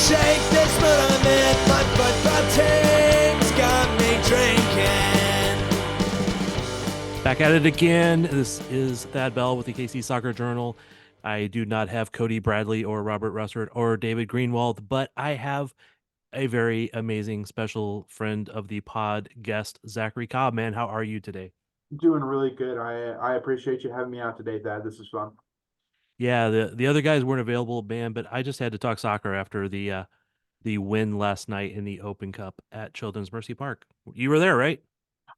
shake this mood I'm in. My football team's got me drinking. Back at it again. This is Thad Bell with the KC Soccer Journal. I do not have Cody Bradley or Robert Russert or David Greenwald, but I have a very amazing special friend of the pod guest, Zachary Cobb. Man, how are you today? Doing really good. I appreciate you having me out today, Dad. This is fun. Yeah, the other guys weren't available, man, but I just had to talk soccer after the win last night in the Open Cup at Children's Mercy Park. You were there, right?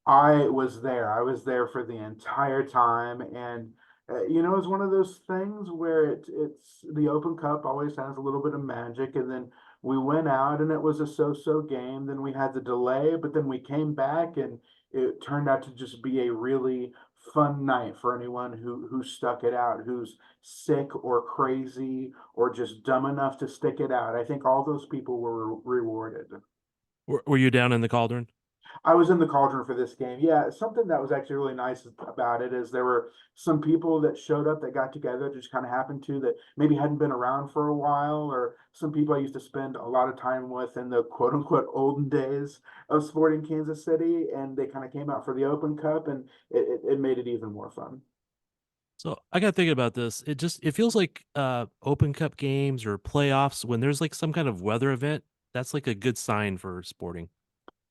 I was there. I was there for the entire time, and it's one of those things where it's the Open Cup always has a little bit of magic, and then we went out and it was a so-so game. Then we had the delay, but then we came back and it turned out to just be a really fun night for anyone who stuck it out, who's sick or crazy or just dumb enough to stick it out. I think all those people were rewarded. Were you down in the Cauldron? I was in the Cauldron for this game. Yeah, something that was actually really nice about it is there were some people that showed up that got together, just kind of happened to that maybe hadn't been around for a while, or some people I used to spend a lot of time with in the quote unquote olden days of sporting Kansas City, and they kind of came out for the Open Cup, and it made it even more fun. So I got thinking about this. It feels like Open Cup games or playoffs when there's like some kind of weather event. That's like a good sign for sporting.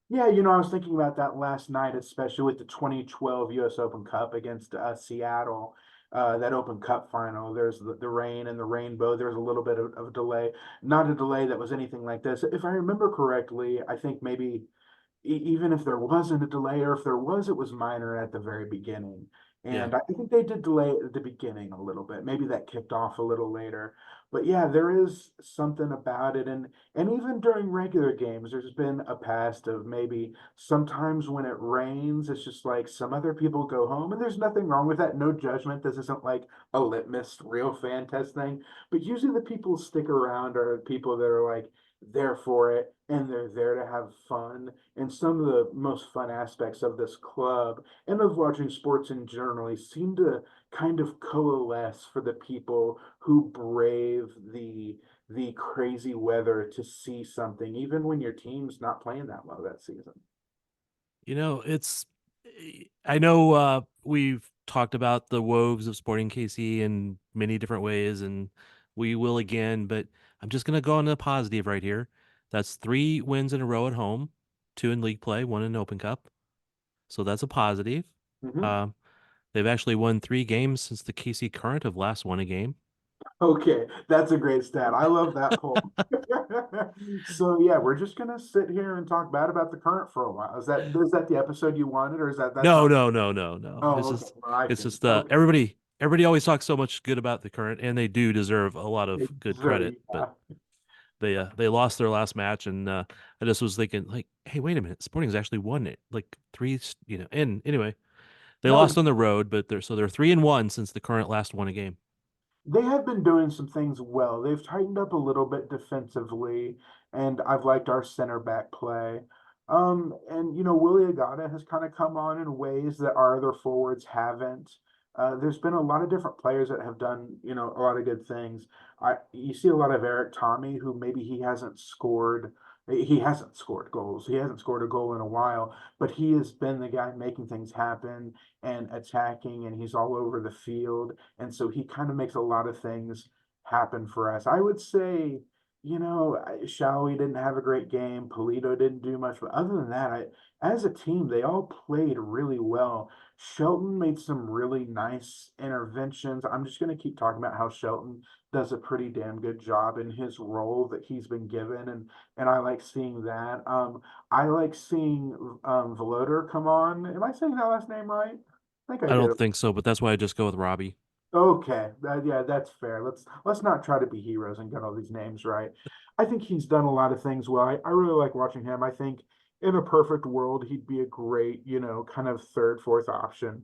Yeah, I was thinking about that last night, especially with the 2012 U.S. Open Cup against Seattle. That Open Cup final, there's the rain and the rainbow. There's a little bit of delay, not a delay that was anything like this. If I remember correctly, I think maybe even if there wasn't a delay, or if there was, it was minor at the very beginning. Yeah. And I think they did delay it at the beginning a little bit. Maybe that kicked off a little later. But yeah, there is something about it. And even during regular games, there's been a past of maybe sometimes when it rains, it's just like some other people go home, and there's nothing wrong with that. No judgment. This isn't like a litmus real fan test thing. But usually the people who stick around are people that are like there for it, and they're there to have fun. And some of the most fun aspects of this club and of watching sports in generally seem to kind of coalesce for the people who brave the crazy weather to see something, even when your team's not playing that well that season. It's I know we've talked about the woes of Sporting KC in many different ways, and we will again, but I'm just gonna go on the positive right here. That's 3 wins in a row at home, 2 in league play, 1 in Open Cup. So that's a positive. Mhm. Um, they've actually won 3 games since the KC Current have last won a game. Okay, that's a great stat. I love that poll. So yeah, we're just gonna sit here and talk bad about the Current for a while. Is that the episode you wanted, or is that's No, not? no, no, no, no. Oh, It's okay. just Well, I it's see. just Okay. everybody always talks so much good about the Current, and they do deserve a lot of good Sure, credit, but yeah. they lost their last match, and I just was thinking like, hey, wait a minute, Sporting's actually won it like three, and anyway, they lost No, on the road, but they're 3-1 since the Current last won a game. they have been doing some things well. They've tightened up a little bit defensively, and I've liked our center back play. And Willie Agata has kind of come on in ways that our other forwards haven't. There's been a lot of different players that have done, a lot of good things. You see a lot of Eric Tommy, who maybe he hasn't scored goals. He hasn't scored a goal in a while, but he has been the guy making things happen and attacking, and he's all over the field. And so he kind of makes a lot of things happen for us. I would say, Shawi didn't have a great game. Polito didn't do much, but other than that, as a team, they all played really well. Shelton made some really nice interventions. I'm just going to keep talking about how Shelton does a pretty damn good job in his role that he's been given, and I like seeing that. I like seeing Veloter come on. Am I saying that last name right? I think I I did. don't think so, but that's why I just go with Robbie. Okay, yeah, that's fair. Let's not try to be heroes and get all these names right. I think he's done a lot of things well. I really like watching him. I think in a perfect world, he'd be a great, kind of third, fourth option.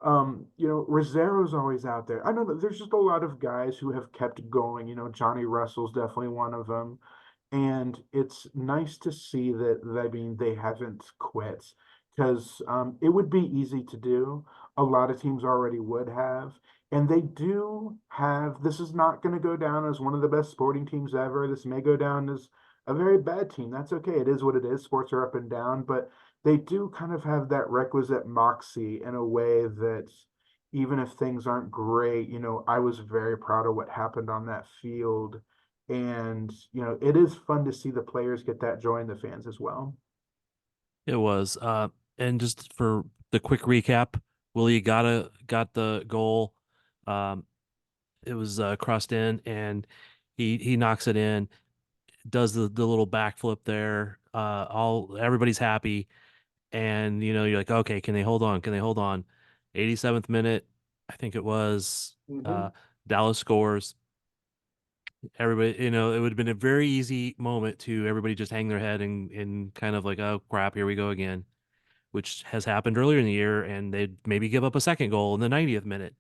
Rosero's always out there. I know that there's just a lot of guys who have kept going. Johnny Russell's definitely one of them. And it's nice to see that, I mean, they haven't quit, because it would be easy to do. A lot of teams already would have. And they do have, this is not going to go down as one of the best sporting teams ever. This may go down as a very bad team. That's okay. It is what it is. Sports are up and down, but they do kind of have that requisite moxie in a way that even if things aren't great, I was very proud of what happened on that field. And, it is fun to see the players get that joy and the fans as well. It was. And just for the quick recap, Willie got the goal. Um, it was crossed in, and he knocks it in, does the little backflip there. All everybody's happy, and you're like, okay, can they hold on? Can they hold on? 87th minute, I think it was. Mhm. Uh, Dallas scores. Everybody, it would have been a very easy moment to everybody just hang their head and kind of like, oh crap, here we go again, which has happened earlier in the year, and they'd maybe give up a second goal in the 90th minute,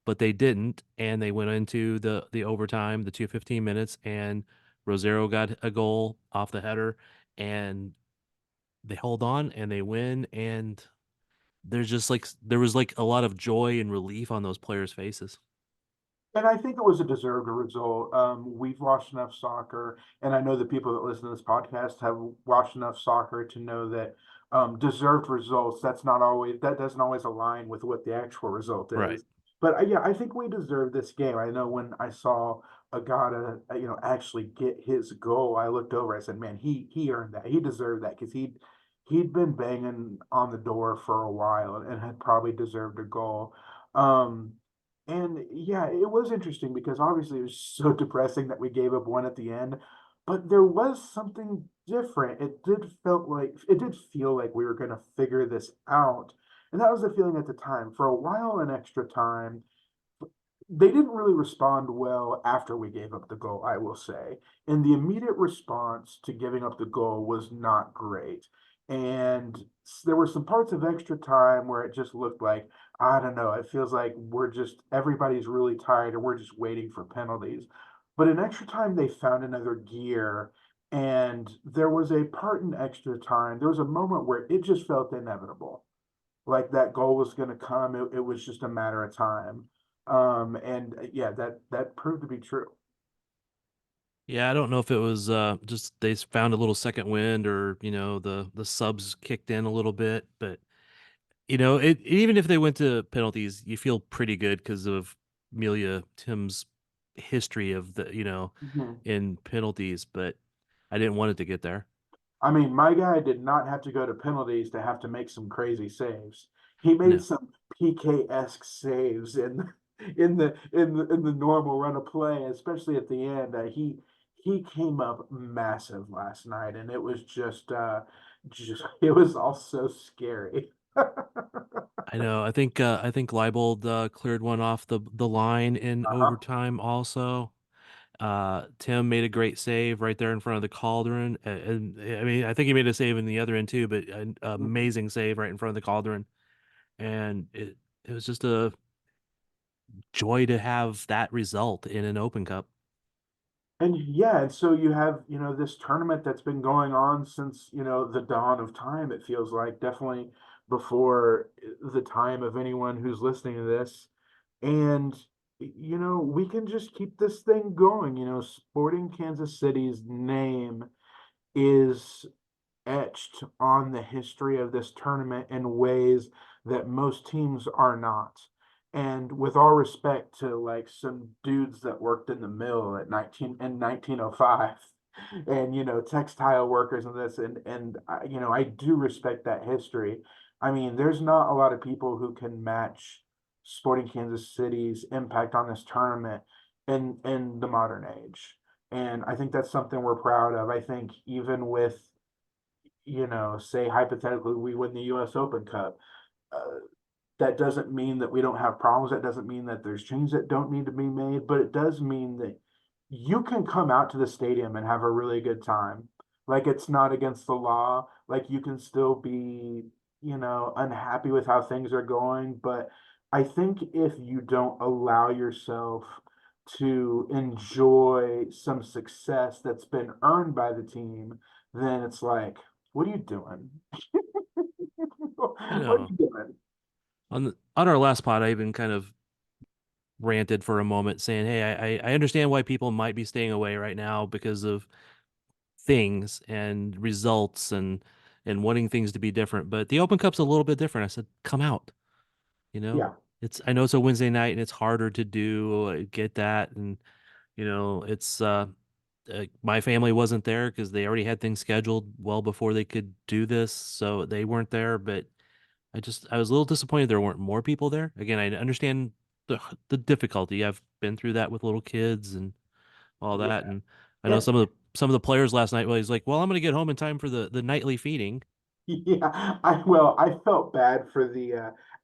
but they didn't, and they went into the overtime, the 215 minutes, and Rosero got a goal off the header, and they hold on and they win, and there was like a lot of joy and relief on those players' faces. And I think it was a deserved result. We've watched enough soccer, and I know the people that listen to this podcast have watched enough soccer to know that deserved results, that doesn't always align with what the actual result Right. is. But yeah, I think we deserve this game. I know when I saw Agata, actually get his goal, I looked over, I said, man, he earned that. He deserved that because he'd been banging on the door for a while and had probably deserved a goal. Um, and yeah, it was interesting because obviously it was so depressing that we gave up one at the end, but there was something different. It did feel like we were going to figure this out. And that was the feeling at the time. For a while in extra time, they didn't really respond well after we gave up the goal, I will say. And the immediate response to giving up the goal was not great. And there were some parts of extra time where it just looked like, I don't know, it feels like everybody's really tired and we're just waiting for penalties. But in extra time, they found another gear. And there was a part in extra time, there was a moment where it just felt inevitable, like that goal was going to come. It was just a matter of time. And yeah, that proved to be true. Yeah, I don't know if it was just they found a little second wind, or the subs kicked in a little bit, but it even if they went to penalties, you feel pretty good because of Melia Tim's history of Mhm. in penalties, but I didn't want it to get there. I mean, my guy did not have to go to penalties to have to make some crazy saves. He made No. some PK-esque saves in the normal run of play, especially at the end. He came up massive last night, and it was just it was all so scary. I know. I think Leibold cleared one off the line in Uh-huh. overtime also. Tim made a great save right there in front of the cauldron. And, I mean, I think he made a save in the other end too, but an Mhm. amazing save right in front of the cauldron. And it was just a joy to have that result in an Open Cup. And yeah, and so you have, this tournament that's been going on since, the dawn of time, it feels like, definitely before the time of anyone who's listening to this. And, we can just keep this thing going. Sporting Kansas City's name is etched on the history of this tournament in ways that most teams are not. And with all respect to like some dudes that worked in the mill at 1905 and textile workers and this and I do respect that history. I mean, there's not a lot of people who can match Sporting Kansas City's impact on this tournament in the modern age. And I think that's something we're proud of. I think even with say hypothetically we win the US Open Cup, uh, that doesn't mean that we don't have problems. That doesn't mean that there's changes that don't need to be made, but it does mean that you can come out to the stadium and have a really good time. Like it's not against the law. Like you can still be, unhappy with how things are going. But I think if you don't allow yourself to enjoy some success that's been earned by the team, then it's like, what are you doing? I What are know. you doing? On our last pod, I even kind of ranted for a moment saying, "Hey, I understand why people might be staying away right now because of things and results and wanting things to be different, but the Open Cup's a little bit different." I said, "Come out, you know. Yeah. I know it's a Wednesday night and it's harder to do. I get that, and it's my family wasn't there because they already had things scheduled well before they could do this, so they weren't there. But I was a little disappointed there weren't more people there. Again, I understand the difficulty. I've been through that with little kids and all Yeah. that, and I know And some of the players last night. Well, he's like, "Well, I'm going to get home in time for the nightly feeding." yeah, I felt bad for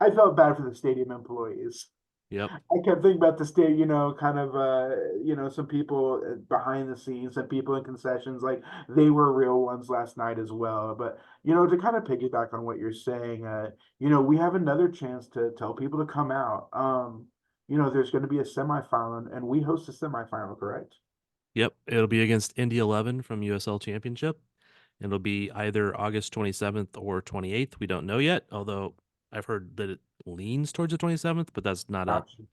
I felt bad for the stadium employees. Yep, I kept thinking about the state, kind of, some people behind the scenes, some people in concessions, like they were real ones last night as well. But, to kind of piggyback on what you're saying, we have another chance to tell people to come out. There's going to be a semifinal, and we host a semifinal, correct? yep. It'll be against Indy 11 from USL Championship. It'll be either August 27th or 28th. We don't know yet, although I've heard that it leans towards the 27th, but that's Gotcha.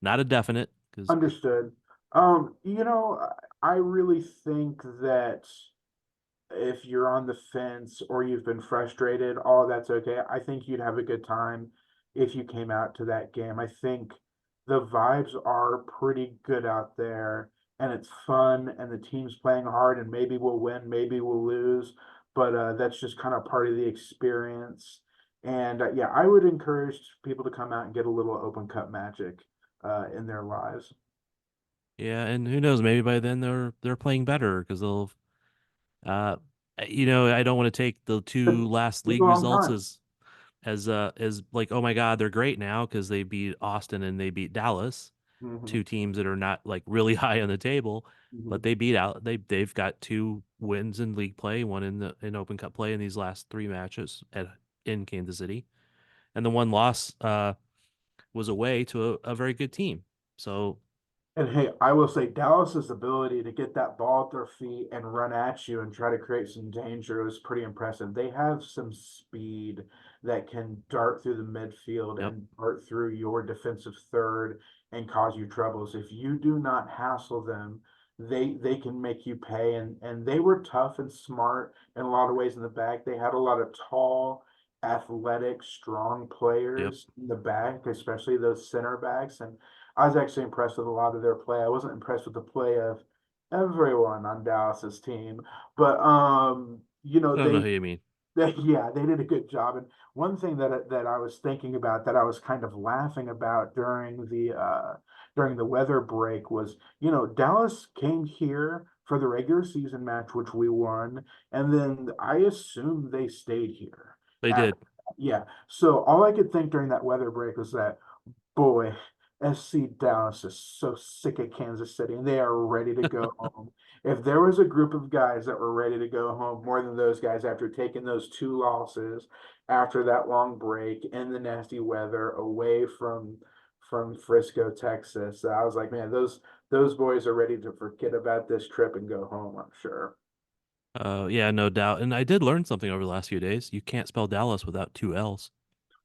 not a definite because Understood. I really think that if you're on the fence or you've been frustrated, all that's okay. I think you'd have a good time if you came out to that game. I think the vibes are pretty good out there and it's fun and the team's playing hard and maybe we'll win, maybe we'll lose, but that's just kind of part of the experience. And yeah, I would encourage people to come out and get a little open cup magic in their lives. yeah, and who knows, maybe by then they're playing better because they'll uh I don't want to take the two last It's a league long results time. as like, oh my God, they're great now because they beat Austin and they beat Dallas, Hmm. two teams that are not like really high on the table, Hmm. but they've got two wins in league play, one in Open Cup play in these last three matches in Kansas City, and the one loss was away to a very good team. So, And hey, I will say Dallas's ability to get that ball at their feet and run at you and try to create some danger was pretty impressive. They have some speed that can dart through the midfield yep, and dart through your defensive third and cause you troubles. If you do not hassle them, they can make you pay. And they were tough and smart in a lot of ways in the back. They had a lot of tall, athletic, strong yep. players in the back, especially those center backs. And I was actually impressed with a lot of their play. I wasn't impressed with the play of everyone on Dallas's team, but I don't know who you mean. yeah, they did a good job. And one thing that I was thinking about that I was kind of laughing about during the weather break was, Dallas came here for the regular season match, which we won, and then I assume they stayed here They after. did. Yeah. So all I could think during that weather break was that, boy, SC Dallas is so sick of Kansas City and they are ready to go home. If there was a group of guys that were ready to go home more than those guys after taking those two losses after that long break in the nasty weather away from Frisco, Texas, I was like, man, those boys are ready to forget about this trip and go home, I'm sure. Yeah, no doubt. And I did learn something over the last few days. You can't spell Dallas without two L's.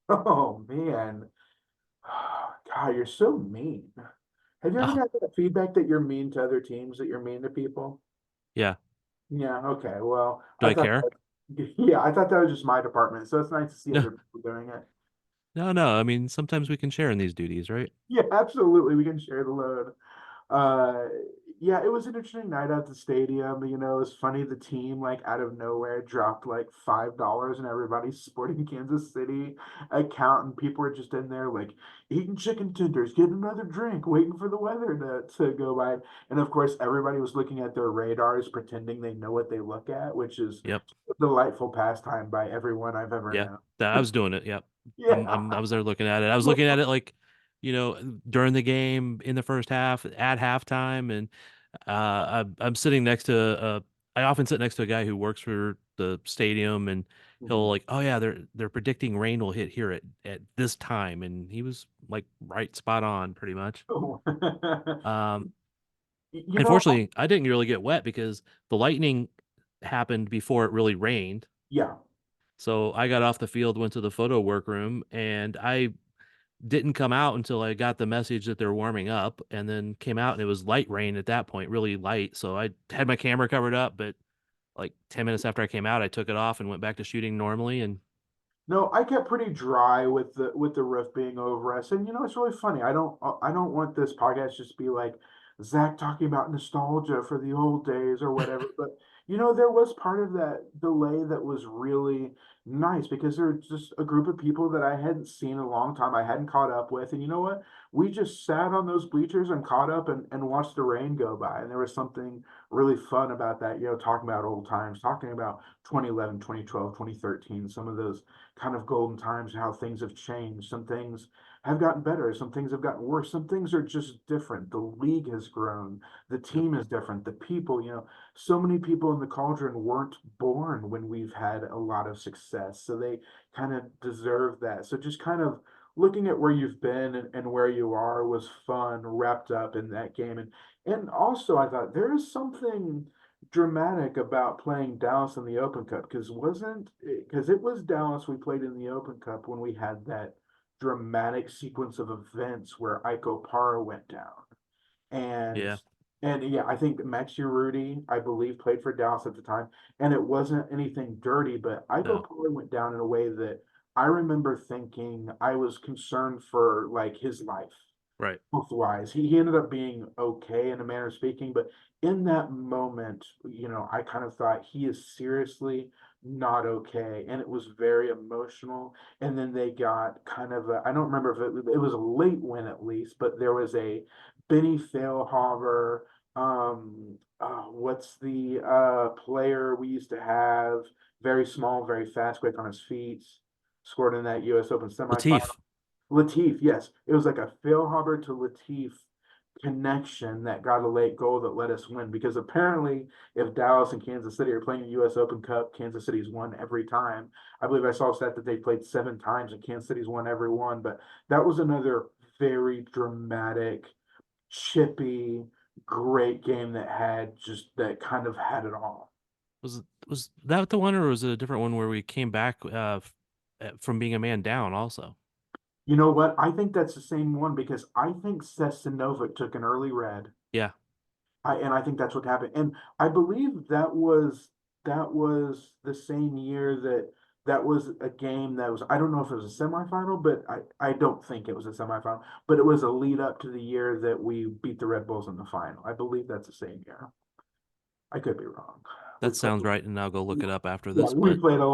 Oh man. God, you're so mean. Have you ever Oh, got that feedback that you're mean to other teams, that you're mean to people? yeah. Yeah, okay. Well, Do I care? yeah, I thought that was just my department. So it's nice to see No, other people doing it. no, no. I mean, sometimes we can share in these duties, right? Yeah, absolutely. We can share the load. Uh, yeah, it was an interesting night at the stadium. It was funny. The team, like out of nowhere, dropped like $5 in everybody's Sporting Kansas City account, and people were just in there like eating chicken tenders, getting another drink, waiting for the weather to go by. And of course, everybody was looking at their radars, pretending they know what they look at, which is Yep. a delightful pastime by everyone I've ever Yeah. known. I was doing it. Yep. I Yeah. was there looking at it. I was looking at it like, during the game in the first half at halftime, and I'm sitting next to I often sit next to a guy who works for the stadium, and he'll Mhm. like, oh yeah, they're predicting rain will hit here at this time, and he was like right spot on pretty much. Um, You know, Unfortunately, I didn't really get wet because the lightning happened before it really rained. yeah. So I got off the field, went to the photo workroom, and I didn't come out until I got the message that they're warming up, and then came out and it was light rain at that point, really light. So I had my camera covered up, but like 10 minutes after I came out, I took it off and went back to shooting normally. And No, I kept pretty dry with the roof being over us, and it's really funny. I don't want this podcast just to be like Zach talking about nostalgia for the old days or whatever. But there was part of that delay that was really nice because there were just a group of people that I hadn't seen in a long time. I hadn't caught up with, and you know what? We just sat on those bleachers and caught up and watched the rain go by, and there was something really fun about that. Talking about old times, talking about 2011, 2012, 2013, some of those kind of golden times, how things have changed. Some things have gotten better, some things have gotten worse, some things are just different. The league has grown, the yep, team is different, the people, so many people in the cauldron weren't born when we've had a lot of success. So they kind of deserve that. So just kind of looking at where you've been and where you are was fun, wrapped up in that game. And also I thought there is something dramatic about playing Dallas in the Open Cup because it was Dallas we played in the Open Cup when we had that dramatic sequence of events where Iko Para went down. And yeah, and yeah, I think Maxi Rudy, I believe, played for Dallas at the time, and it wasn't anything dirty, but Iko no, Para went down in a way that I remember thinking I was concerned for like his life right. health wise. He ended up being okay in a manner of speaking, but in that moment, I kind of thought he is seriously not okay. And it was very emotional. And then they got kind of I don't remember if it was a late win at least, but there was a Benny Failhaber. What's the player we used to have? Very small, very fast, quick on his feet. Scored in that U.S. Open semifinal. Latif, Latif, yes. It was like a Failhaber to Latif connection that got a late goal that let us win. Because apparently, if Dallas and Kansas City are playing a U.S. Open Cup, Kansas City's won every time. I believe I saw a stat that they played 7 times and Kansas City's won every one. But that was another very dramatic, chippy, great game that kind of had it all. was that the one, or was it a different one where we came back from being a man down also? You know what? I think that's the same one because I think Sestanovic took an early red. Yeah, And I think that's what happened. And I believe that was the same year that was a game that was I don't know if it was a semifinal, but I don't think it was a semifinal, but it was a lead up to the year that we beat the Red Bulls in the final. I believe that's the same year. I could be wrong. We that played sounds right, and I'll go look it up after yeah, this. But we played a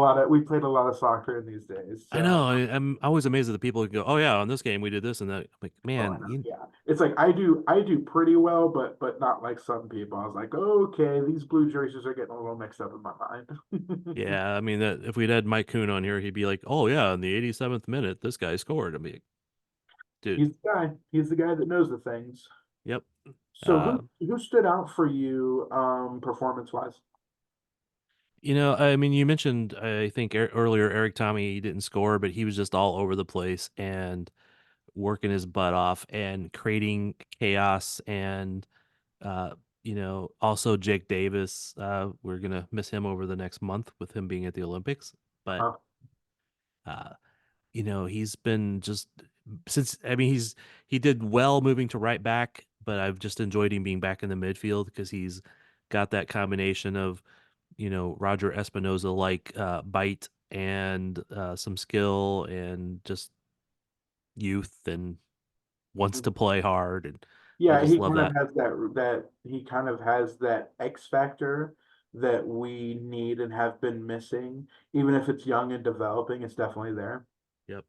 lot of soccer in these days. I So know I'm always amazed at the people who go, "Oh yeah, on this game we did this and that." I'm like, oh, I man, know. Yeah. It's like I do pretty well, but not like some people. I was like, okay, these blue jerseys are getting a little mixed up in my mind. yeah. I mean, that if we'd had Mike Kuhn on here, he'd be like, "Oh yeah, in the 87th minute, this guy scored." I mean, dude, He's the guy. He's the guy that knows the things. yep. So Uh, who stood out for you performance wise? I mean, you mentioned I think earlier Eric Tommy he didn't score, but he was just all over the place and working his butt off and creating chaos and uh, also Jake Davis. We're gonna miss him over the next month with him being at the Olympics, but Uh, uh, he's been just since I mean he did well moving to right back, but I've just enjoyed him being back in the midfield because he's got that combination of Roger Espinoza like bite and some skill and just youth and wants to play hard, and I yeah, just he love kind of that. has that X factor that we need and have been missing. Even if it's young and developing, it's definitely there. Yep.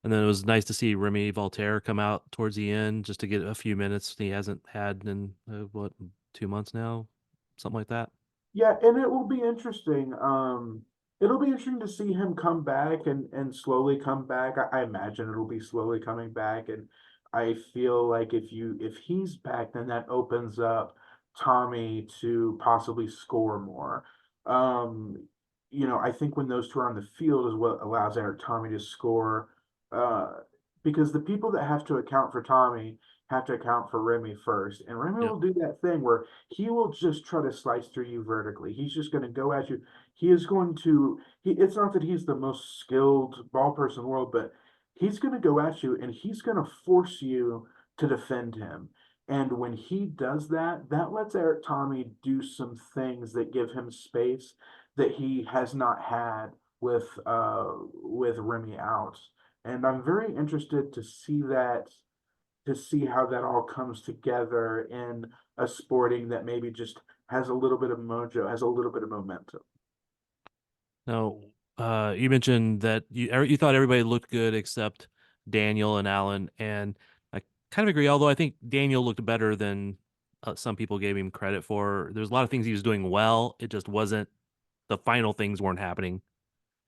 And then it was nice to see Remy Voltaire come out towards the end just to get a few minutes he hasn't had in what 2 months now, something like that. Yeah, and it will be interesting. It'll be interesting to see him come back and slowly come back. I imagine it'll be slowly coming back, and I feel like if he's back, then that opens up Tommy to possibly score more. Um, I think when those two are on the field is what allows Eric Tommy to score. Uh, because the people that have to account for Tommy have to account for Remy first, and Remy Yep. will do that thing where he will just try to slice through you vertically. He's just going to go at you. He is going to. It's not that he's the most skilled ball person in the world, but he's going to go at you and he's going to force you to defend him. And when he does that, that lets Eric Tommy do some things that give him space that he has not had with Remy out. And I'm very interested to see that, to see how that all comes together in a sporting that maybe just has a little bit of mojo, has a little bit of momentum. Now, you mentioned that you thought everybody looked good except Daniel and Allen, and I kind of agree. Although I think Daniel looked better than some people gave him credit for. There's a lot of things he was doing well. It just wasn't the final things weren't happening.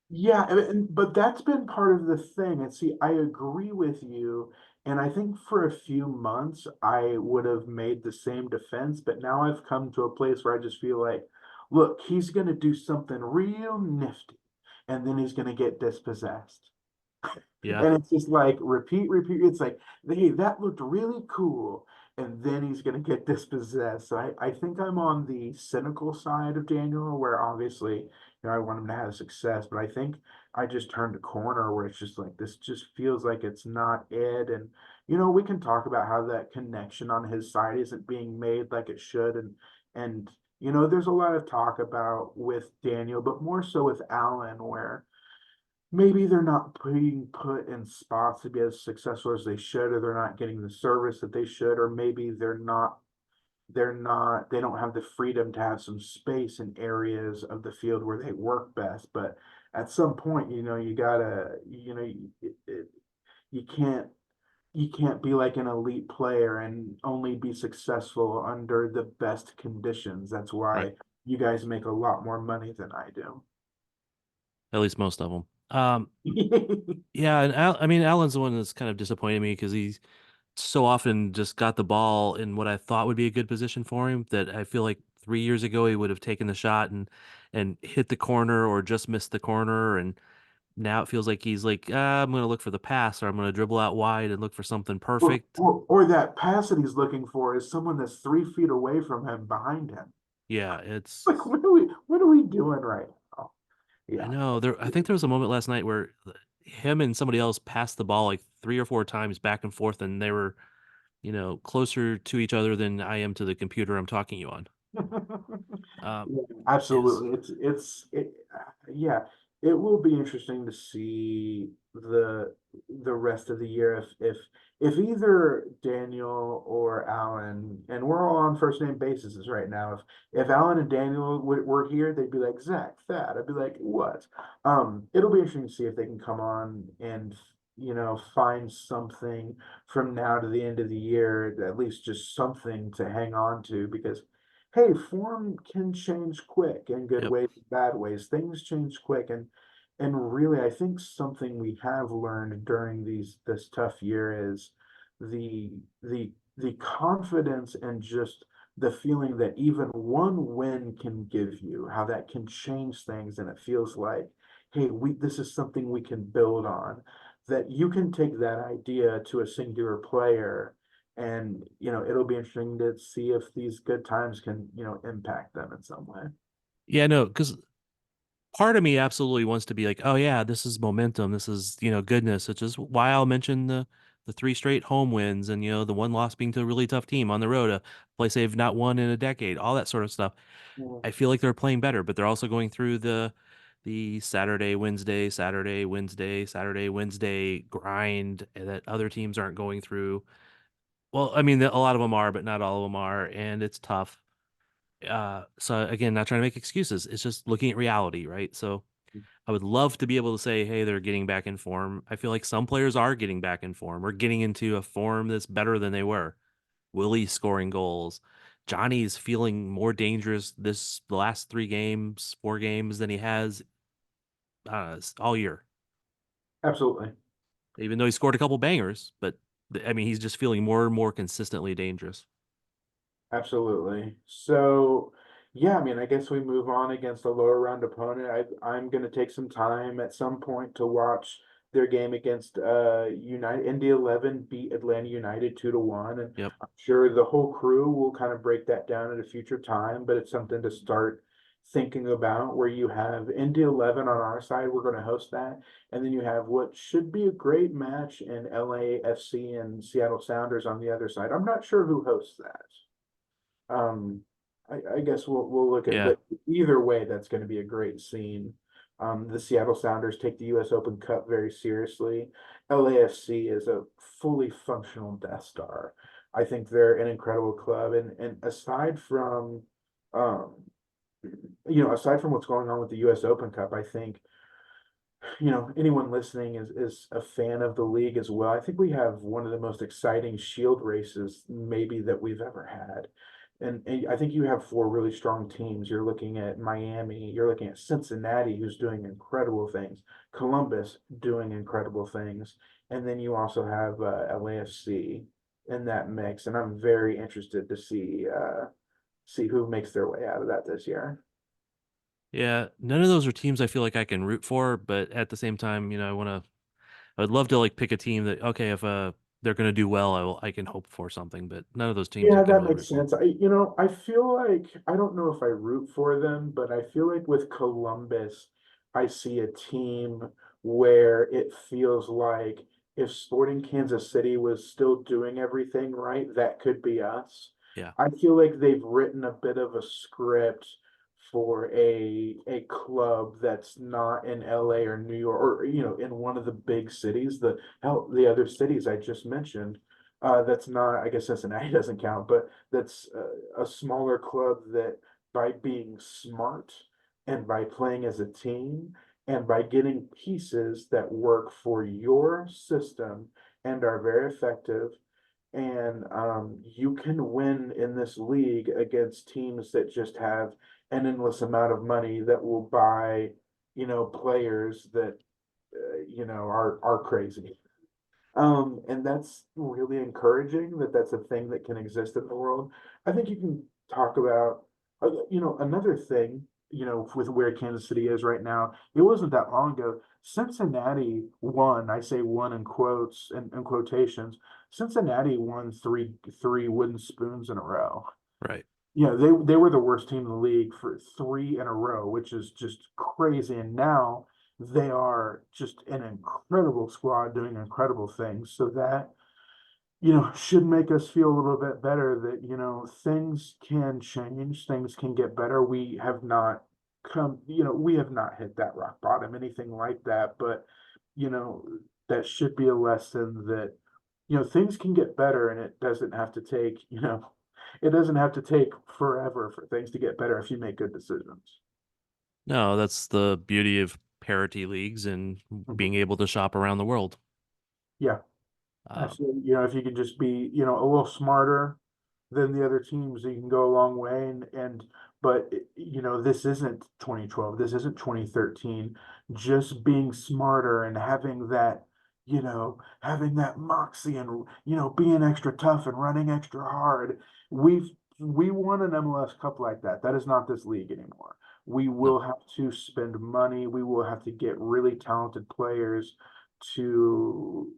Yeah, but that's been part of the thing. And see, I agree with you. And I think for a few months, I would have made the same defense. But now I've come to a place where I just feel like, look, he's going to do something real nifty, and then he's going to get dispossessed. Yeah, And it's just like repeat, repeat. It's like, hey, that looked really cool. And then he's going to get dispossessed. So I think I'm on the cynical side of Daniel, where obviously, I want him to have success. But I think I just turned a corner where it's just like, this just feels like it's not it. And, we can talk about how that connection on his side isn't being made like it should. And, there's a lot of talk about with Daniel, but more so with Allen, where maybe they're not being put in spots to be as successful as they should, or they're not getting the service that they should, or maybe they don't have the freedom to have some space in areas of the field where they work best. But at some point, you gotta, you can't you can't be like an elite player and only be successful under the best conditions. That's right. why you guys make a lot more money than I At least most of them. do. Yeah, and I mean, Allen's the one that's kind of disappointed me because he's so often just got the ball in what I thought would be a good position for him that I feel like 3 years ago he would have taken the shot and hit the corner or just missed the corner, and now it feels like he's like, I'm gonna look for the pass or I'm gonna dribble out wide and look for something Or, perfect. or or that pass that he's looking for is someone that's 3 feet away from him behind him. Yeah, it's Like what are we doing right now? I Yeah. know there. I think there was a moment last night where him and somebody else passed the ball like 3 or 4 times back and forth, and they were, closer to each other than I am to the computer I'm talking you on. Um, Yeah, is absolutely. Yeah, it will be interesting to see the rest of the year if either Daniel or Alan, and we're all on first name basis right now. If Alan and Daniel were here, they'd be like, Zach, Thad. I'd be like, what? It'll be interesting to see if they can come on and find something from now to the end of the year, at least just something to hang on to, because hey, form can change quick in good yep, ways, bad ways. Things change quick, and really, I think something we have learned during this tough year is the the confidence and just the feeling that even one win can give you, how that can change things, and it feels like, hey, we this is something we can build on. That you can take that idea to a singular player, and it'll be interesting to see if these good times can impact them in some way. yeah, no, because part of me absolutely wants to be like, oh yeah, this is momentum, this is goodness, which is why I'll mention the three straight home wins and the one loss being to a really tough team on the road, a place they've not won in a decade, all that sort of stuff. Yeah, I feel like they're playing better, but they're also going through the Saturday, Wednesday, Saturday, Wednesday, Saturday, Wednesday grind that other teams aren't going through. Well, I mean, a lot of them are, but not all of them are, and it's tough. So again, not trying to make excuses. It's just looking at reality, right? So I would love to be able to say, hey, they're getting back in form. I feel like some players are getting back in form or getting into a form that's better than they were. Willie's scoring goals. Johnny's feeling more dangerous the last 3 games, 4 games than he has all year. absolutely. Even though he scored a couple bangers, but I mean, he's just feeling more and more consistently dangerous. Absolutely. So, yeah, I mean, I guess we move on against a lower round opponent. I'm going to take some time at some point to watch their game against United. Indy 11 beat Atlanta United 2-1, and Yep. I'm sure the whole crew will kind of break that down at a future time. But it's something to start thinking about, where you have Indy 11 on our side, we're going to host that, and then you have what should be a great match in LAFC and Seattle Sounders on the other side. I'm not sure who hosts that. I guess we'll look at, Yeah. but either way, that's going to be a great scene. The Seattle Sounders take the U.S. Open Cup very seriously. LAFC is a fully functional Death Star. I think they're an incredible club, and um, aside from what's going on with the U.S. Open Cup, I think anyone listening is a fan of the league as well. I think we have one of the most exciting shield races maybe that we've ever had. And I think you have four really strong teams. You're looking at Miami, you're looking at Cincinnati, who's doing incredible things, Columbus doing incredible things, and then you also have LAFC in that mix. And I'm very interested to see who makes their way out of that this year. Yeah, none of those are teams I feel like I can root for, but at the same time, I'd love to like pick a team that okay, if they're gonna do well, I can hope for something, but none of those teams I Yeah, can that really makes root for. sense. I feel like I don't know if I root for them, but I feel like with Columbus, I see a team where it feels like if Sporting Kansas City was still doing everything right, that could be us. Yeah. I feel like they've written a bit of a script for a club that's not in LA or New York, or in one of the big cities, the other cities I just mentioned. That's not, I guess Cincinnati doesn't count, but that's a smaller club that by being smart and by playing as a team and by getting pieces that work for your system and are very effective, and you can win in this league against teams that just have an endless amount of money that will buy, players that, are crazy. And that's really encouraging that that's a thing that can exist in the world. I think you can talk about, another thing, with where Kansas City is right now. It wasn't that long ago. Cincinnati won, I say won in quotes and quotations. Cincinnati won three wooden spoons in a row. Right. Yeah, they were the worst team in the league for three in a row, which is just crazy. And now they are just an incredible squad doing incredible things. So that, should make us feel a little bit better that, things can change, things can get better. We have not hit that rock bottom, anything like that. But, you know, that should be a lesson that, things can get better, and it doesn't have to take forever for things to get better if you make good decisions. No, that's the beauty of parity leagues and Mhm. being able to shop around the world. Yeah. Um, Absolutely. If you can just be, a little smarter than the other teams, you can go a long way. But this isn't 2012. This isn't 2013. Just being smarter and having that moxie and, being extra tough and running extra hard. We won an MLS Cup like that. That is not this league anymore. We no. will have to spend money. We will have to get really talented players to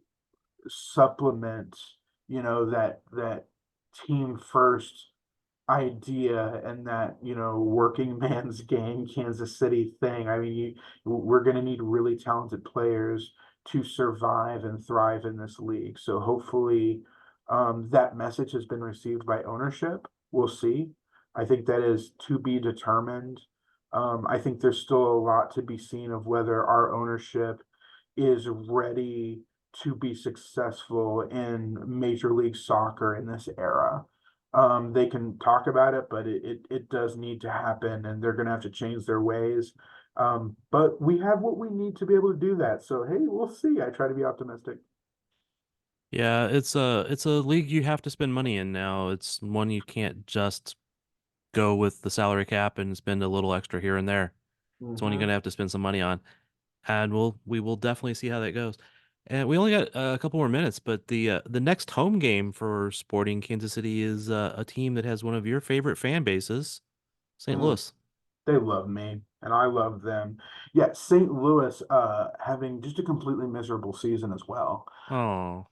supplement, that team first idea and that, working man's game Kansas City thing. I mean, we're going to need really talented players to survive and thrive in this league. So hopefully, that message has been received by ownership. We'll see. I think that is to be determined. I think there's still a lot to be seen of whether our ownership is ready to be successful in Major League Soccer in this era. They can talk about it, but it does need to happen, and they're going to have to change their ways. But we have what we need to be able to do that. So, hey, we'll see. I try to be optimistic. Yeah, it's a league you have to spend money in now. It's one you can't just go with the salary cap and spend a little extra here and there. It's one you're Hmm. gonna have to spend some money on, and we will definitely see how that goes. And we only got a couple more minutes, but the next home game for Sporting Kansas City is a team that has one of your favorite fan bases, St. Mm, Louis. they love me, and I love them. Yeah, St. Louis, having just a completely miserable season as well. Oh.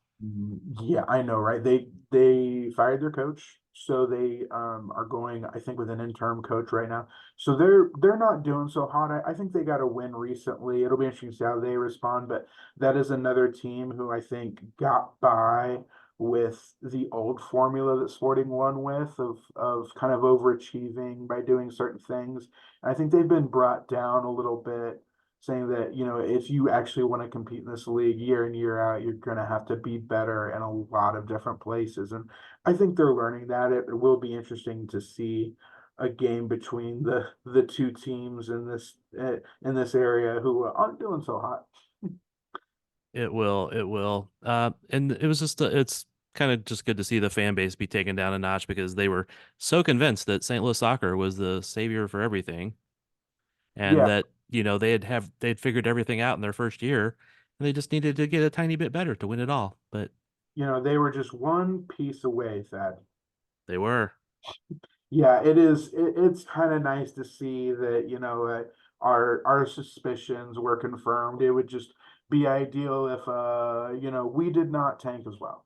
Yeah, I know, right? They fired their coach, so they are going, I think, with an interim coach right now. So they're not doing so hot. I think they got a win recently. It'll be interesting to see how they respond, but that is another team who I think got by with the old formula that Sporting won with of kind of overachieving by doing certain things. I think they've been brought down a little bit, saying that, if you actually want to compete in this league year in, year out, you're going to have to be better in a lot of different places. And I think they're learning that. It will be interesting to see a game between the two teams in this area who aren't doing so hot. It will, it will. And it was just it's kind of just good to see the fan base be taken down a notch because they were so convinced that St. Louis soccer was the savior for everything, and Yeah, that they'd figured everything out in their first year, and they just needed to get a tiny bit better to win it all. But they were just one piece away, Thad. they were. Yeah, it is. It's kind of nice to see that, our suspicions were confirmed. It would just be ideal if we did not tank as well.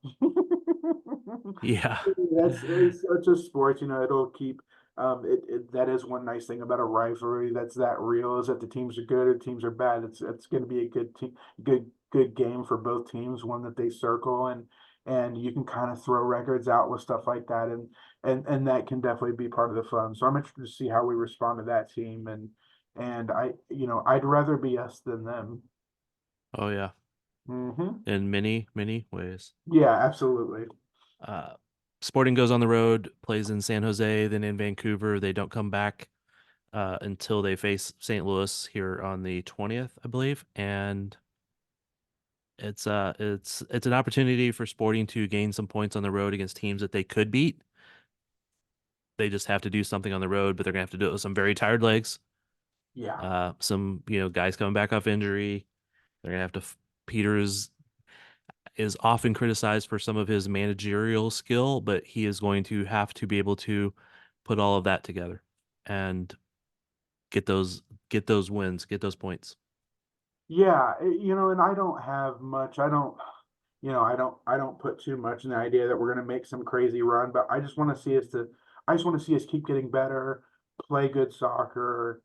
Yeah. It's such a sport, it'll keep that is one nice thing about a rivalry that's that real, is that the teams are good or teams are bad. It's going to be a good team, good game for both teams, one that they circle, and you can kind of throw records out with stuff like that, and that can definitely be part of the fun. So I'm interested to see how we respond to that team, and I'd rather be us than them. Oh yeah. In many, many ways. Yeah, absolutely. Uh, Sporting goes on the road, plays in San Jose, then in Vancouver. They don't come back until they face St. Louis here on the 20th, I believe. And it's an opportunity for Sporting to gain some points on the road against teams that they could beat. They just have to do something on the road, but they're gonna have to do it with some very tired legs. Yeah. Some guys coming back off injury. They're gonna have to. Peters is often criticized for some of his managerial skill, but he is going to have to be able to put all of that together and get those wins, get those points. Yeah, and I don't have much. I don't put too much in the idea that we're going to make some crazy run, but I just want to see us keep getting better, play good soccer,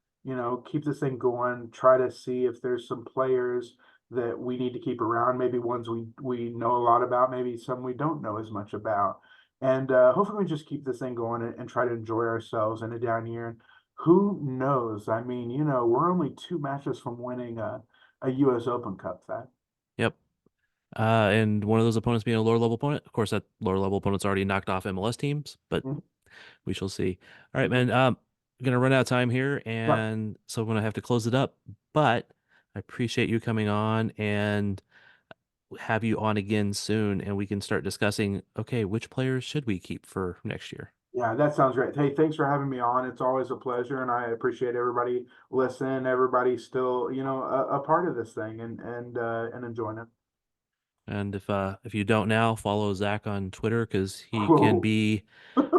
keep this thing going, try to see if there's some players that we need to keep around, maybe ones we know a lot about, maybe some we don't know as much about. And hopefully we just keep this thing going, and try to enjoy ourselves in a down year. And who knows? I mean, we're only two matches from winning a U.S. Open Cup, that. Yep. And one of those opponents being a lower level opponent. Of course, that lower level opponent's already knocked off MLS teams, but Mhm. we shall see. All right, man. I'm gonna run out of time here, Right. and so I'm gonna have to close it up. But I appreciate you coming on and have you on again soon, and we can start discussing, okay, which players should we keep for next year? Yeah, that sounds great. Hey, thanks for having me on. It's always a pleasure, and I appreciate everybody listening, everybody still, a part of this thing, and enjoying it. And if you don't now, follow Zach on Twitter because he can Whoa. be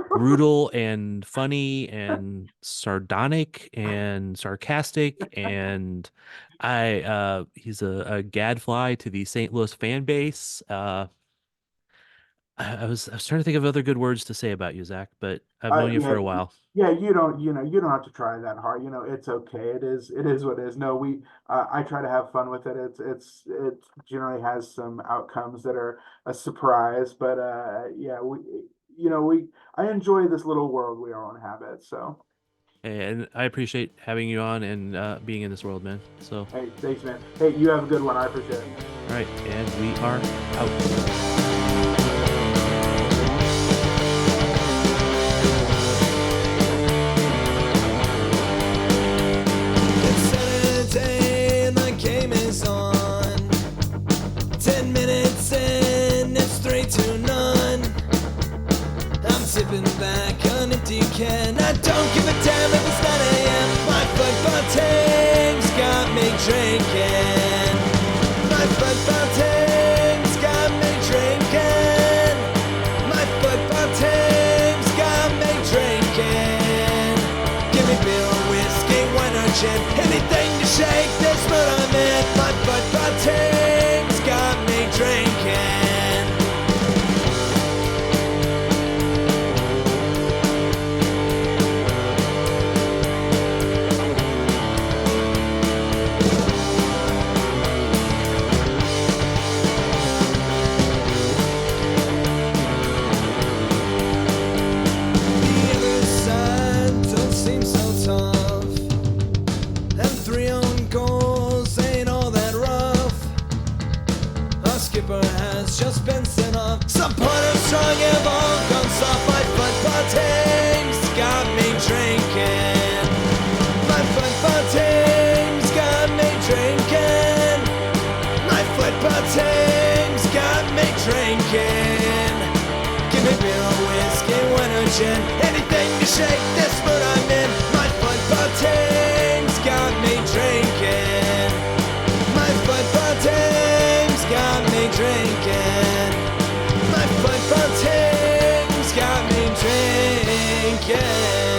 brutal and funny and sardonic and sarcastic, and I he's a gadfly to the St. Louis fan base. I was trying to think of other good words to say about you, Zach, but I've known you Yeah, for a while. yeah, you don't have to try that hard. It's okay. It is what it is. No, I try to have fun with it. It generally has some outcomes that are a surprise, but yeah, I enjoy this little world we all inhabit. So, And I appreciate having you on and being in this world, man. So, hey, thanks, man. Hey, you have a good one. I appreciate it. all right, and we are out. It's Saturday and the game is on. 10 minutes in, it's 3-0. I'm sipping back an empty can. I don't give a damn if it's 9 a.m. My football team's got me drinking. My football team's got me drinking. My football team's got me drinking. Give me beer, whiskey, wine or gin, anything to shake this mood I'm in. My football team's got me drinking. just been sent off. Some part of strong have all gone soft. My football team's got me drinking. My football team's got me drinking. My football team's got me drinking. Give me beer or whiskey, wine or gin, anything to shake this mood I'm in. My football team's got me drinking. My football team's got me drinking. My football team's got me drinking.